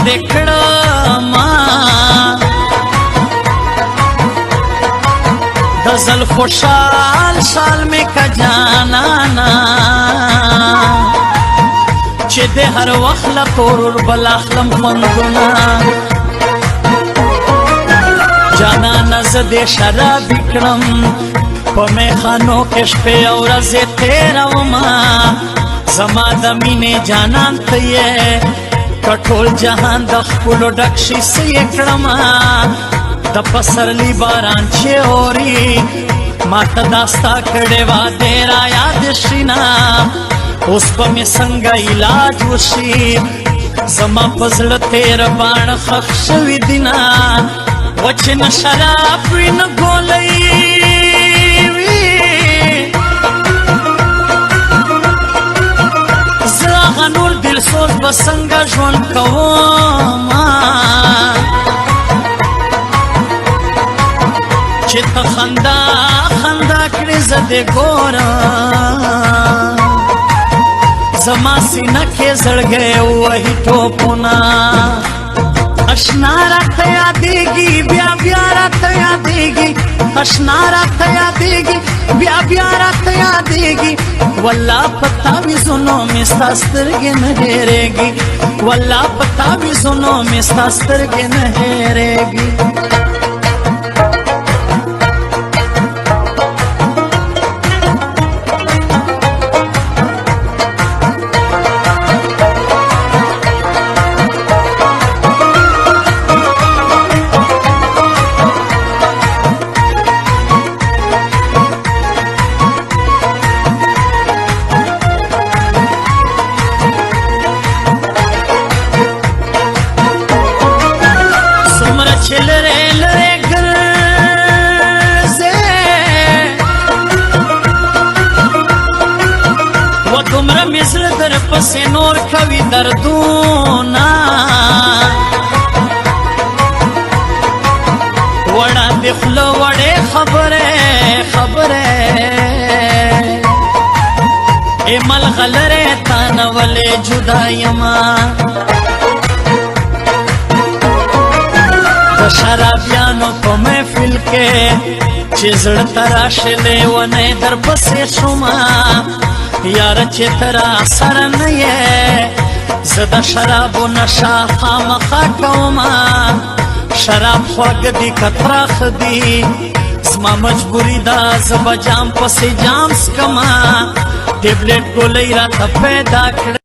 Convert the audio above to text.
باندې کړم د زل خوشال شال می کا جانانا چې د هر وخت لا تور بل اخلم خوندونه جانانا زده شراب کړم په میخانو کې شپې او ورځې تېرومه زما د مینې جانان ته یې کټول جهان د خپلو ډک شي څه یې کړمه د پسرلی باران چې اوري ما ته دا ستا کړې وعدې را یاد شي نه اوس به مې څنګه علاج وشي زما په زړه تېر باڼه ښخ شوي دي نه وچ نه شراب وي نه ګولۍ نور دل سوز بسنگا ژوند کوما چې ته خندا خندا کړې زه دې ګورم زما سینه کې زړګی وهي ټوپونه اشنا راته یادېږي بیا بیا راته یادېږي اشنا راته یادېږي بیا بیا راته یادېږي والله پتا ویزونو مې ستا سترګې نه هېرېږي والله پتا ویزونو مې ستا سترګې نه هېرېږي دومره مزل در پسې نور کوي دردونه وړه د خوله وړې خبرې ای ملغلرې تا نه ولې جدا یما د شرابیانو په محفل کې چې زړه ته راشې لیونی در پسې شومه یار چې ترا سره نه یې زه د شرابو نشه خامخا کومه شراب خوږ دي که ترخ دي زما مجبوري ده زه به جام پسې جام څکمه ټیبلیټ ګولۍ راته پیدا کړه